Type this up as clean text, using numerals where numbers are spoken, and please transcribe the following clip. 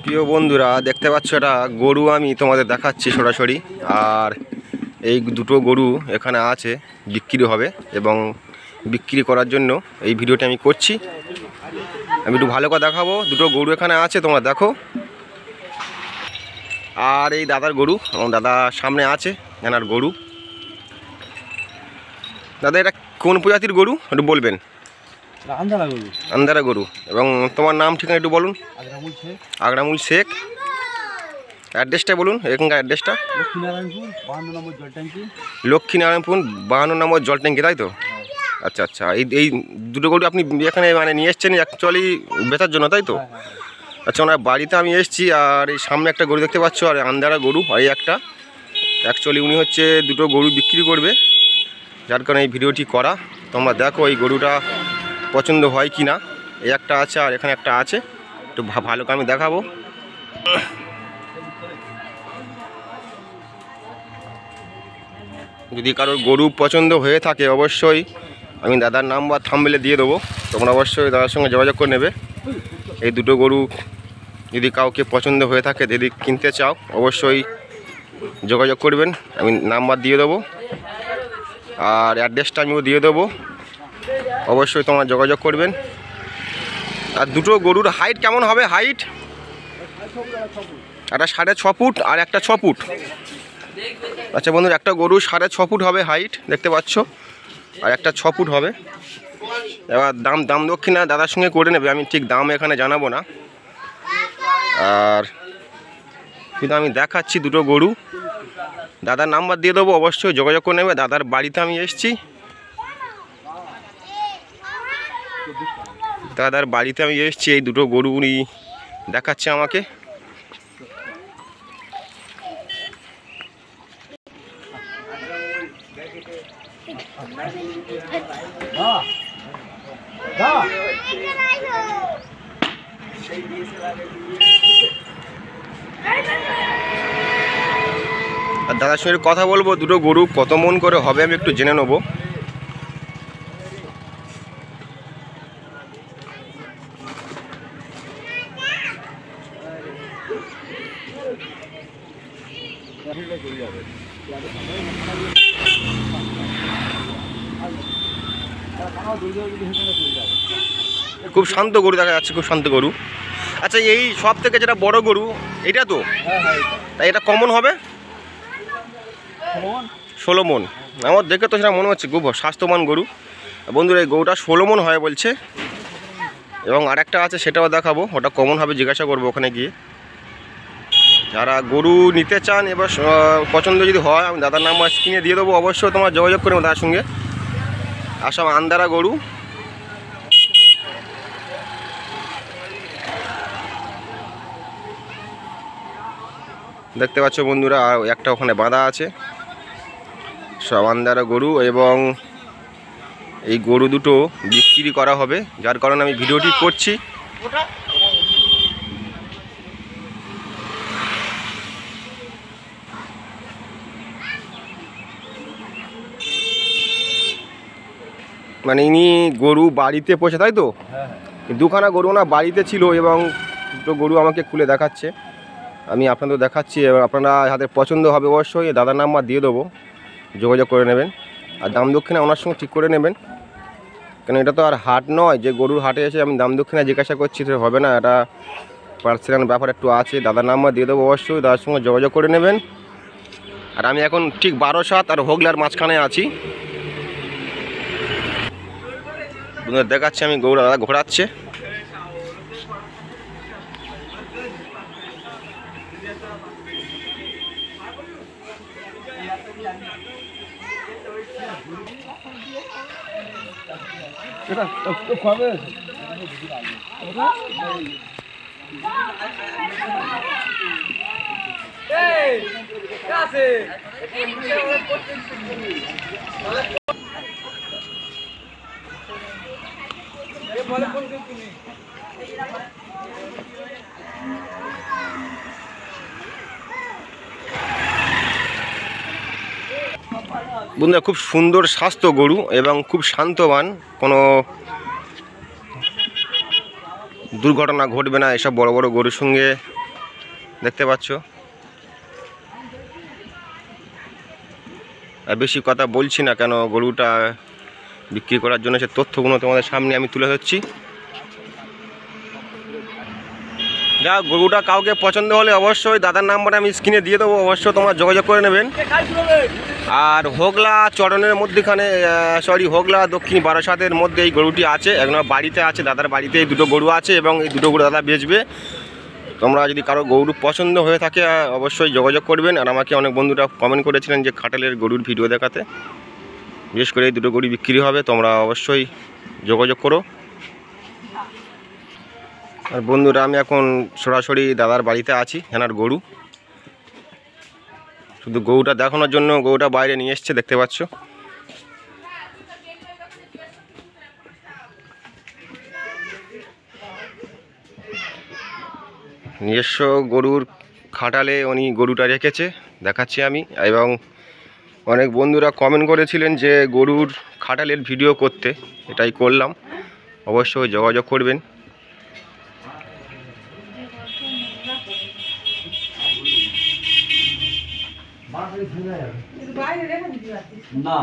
প্রিয় বন্ধুরা, দেখতে পাচ্ছ এটা গরু আমি তোমাদের দেখাচ্ছি সরাসরি। আর এই দুটো গরু এখানে আছে, বিক্রি হবে এবং বিক্রি করার জন্য এই ভিডিওটা আমি করছি। আমি একটু ভালো করে দেখাবো। দুটো গরু এখানে আছে, তোমরা দেখো। আর এই দাদার গরু, এবং দাদা সামনে আছে এনার গরু। দাদা এটা কোন প্রজাতির গরু একটু বলবেন? আন্দারা গরু। এবং তোমার নাম ঠিকানা একটু বলুন। আগরামুল শেখ। অ্যাড্রেসটা বলুন, এখানকার অ্যাড্রেসটা। লক্ষ্মীনারায়ণপুর 52 নম্বর জল ট্যাঙ্কি, তাই তো? আচ্ছা আচ্ছা। এই দুটো গরু আপনি এখানে মানে নিয়ে এসছেন অ্যাকচুয়ালি বেচার জন্য, তাই তো? আচ্ছা, ওনার বাড়িতে আমি এসেছি। আর এই সামনে একটা গরু দেখতে পাচ্ছ, আর আন্দারা গরু। আর এই একটা অ্যাকচুয়ালি উনি হচ্ছে দুটো গরু বিক্রি করবে, যার কারণে এই ভিডিওটি করা। তোমরা দেখো এই গরুটা পছন্দ হয় কি না। এই একটা আছে আর এখানে একটা আছে, একটু ভালো করে আমি দেখাবো। যদি কারোর গরু পছন্দ হয়ে থাকে অবশ্যই আমি দাদার নাম্বার থাম্বনেলে দিয়ে দেবো, তোমরা অবশ্যই দাদার সঙ্গে যোগাযোগ করে নেবে। এই দুটো গরু যদি কাউকে পছন্দ হয়ে থাকে, যদি কিনতে চাও অবশ্যই যোগাযোগ করবেন, আমি নাম্বার দিয়ে দেবো আর অ্যাড্রেসটা আমিও দিয়ে দেবো, অবশ্যই তোমরা যোগাযোগ করবেন। আর দুটো গরুর হাইট কেমন হবে? হাইট একটা 6.5 ফুট আর একটা 6 ফুট। আচ্ছা বন্ধুরা, একটা গরু 6.5 ফুট হবে হাইট, দেখতে পাচ্ছ, আর একটা 6 ফুট হবে। এবার দাম দক্ষিণা দাদার সঙ্গে করে নেবে, আমি ঠিক দাম এখানে জানাবো না। আর কিন্তু আমি দেখাচ্ছি দুটো গরু, দাদার নাম্বার দিয়ে দেবো, অবশ্যই যোগাযোগ করে নেবে। দাদার বাড়িতে আমি এসেছি, দাদার বাড়িতে আমি এসেছি। এই দুটো গরু উনি দেখাচ্ছে আমাকে। আর দাদার সঙ্গে কথা বলবো, দুটো গরু কত মন করে হবে আমি একটু জেনে নেবো। খুব শান্ত গরু দেখা যাচ্ছে, খুব শান্ত গরু। আচ্ছা, এই সব থেকে যেটা বড় গরু এটা তো, তাই এটা কমন হবে 16 মন। আমার দেখে তো সেটা মনে হচ্ছে খুব স্বাস্থ্যবান গরু। বন্ধুরা, এই গরুটা 16 মন হয় বলছে। এবং আরেকটা আছে, সেটাও দেখাবো, ওটা কমন হবে, জিজ্ঞাসা করবো ওখানে গিয়ে। যারা গরু নিতে চান এবার পছন্দ যদি হয়, আমি দাদার নাম্বার স্ক্রিনে দিয়ে দেবো, অবশ্যই তোমার যোগাযোগ করবো তার সঙ্গে। আসাম আন্দারা গরু। দেখতে পাচ্ছ বন্ধুরা, আর একটা ওখানে বাঁধা আছে, সব আন্দারা গরু। এবং এই গরু দুটো বিক্রি করা হবে, যার কারণে আমি ভিডিওটি করছি। মানে ইনি গরু বাড়িতে পোষে, তাই তো? দুখানা গরু না বাড়িতে ছিল, এবং দুটো গরু আমাকে খুলে দেখাচ্ছে, আমি আপনাদের দেখাচ্ছি। এবার আপনারা যাদের পছন্দ হবে অবশ্যই দাদার নাম্বার দিয়ে দেবো, যোগাযোগ করে নেবেন। আর দাম দক্ষিণা ওনার সঙ্গে ঠিক করে নেবেন, কেন এটা তো আর হাট নয় যে গরুর হাটে এসে আমি দাম দক্ষিণা জিজ্ঞাসা করছি, তো হবে না। এটা পার্সোনাল ব্যাপার একটু আছে। দাদার নাম্বার দিয়ে দেবো, অবশ্যই দাদার সঙ্গে যোগাযোগ করে নেবেন। আর আমি এখন ঠিক 12/7 আর হোগলার মাঝখানে আছি। দেখাচ্ছি আমি গরু, দাদা ঘোরাচ্ছে। বন্ধুরা, খুব সুন্দর স্বাস্থ্য গরু এবং খুব শান্তবান, কোনো দুর্ঘটনা ঘটবে না এসব বড় বড় গরুর সঙ্গে। দেখতে পাচ্ছ। আর বেশি কথা বলছি না, কেন গরুটা বিক্রি করার জন্য সে তথ্যগুলো তোমাদের সামনে আমি তুলে ধরছি। যা গরুটা কাউকে পছন্দ হলে অবশ্যই দাদার নাম্বার আমি স্ক্রিনে দিয়ে দেবো, অবশ্যই তোমরা যোগাযোগ করে নেবেন। আর হোগলা চরণের মধ্যেখানে হোগলা দক্ষিণ বারাসাতের মধ্যে এই গরুটি আছে, এখন বাড়িতে আছে, দাদার বাড়িতে এই দুটো গরু আছে এবং এই দুটো গরু দাদা বেচবে। তোমরা যদি কারো গরু পছন্দ হয়ে থাকে অবশ্যই যোগাযোগ করবেন। আর আমাকে অনেক বন্ধুরা কমেন্ট করেছিলেন যে খাটালের গরুর ভিডিও দেখাতে, বিশেষ করে এই দুটো গরু বিক্রি হবে, তোমরা অবশ্যই যোগাযোগ করো। আর বন্ধুরা আমি এখন সরাসরি দাদার বাড়িতে আছি, হেনার গরু, শুধু গরুটা দেখানোর জন্য গরুটা বাইরে নিয়ে এসছে, দেখতে পাচ্ছ। নিজস্ব গরুর খাটালে উনি গরুটা রেখেছে, দেখাচ্ছি আমি। এবং অনেক বন্ধুরা কমেন্ট করেছিলেন যে গরুর খাটালের ভিডিও করতে, এটাই করলাম, অবশ্যই যোগাযোগ করবেন। না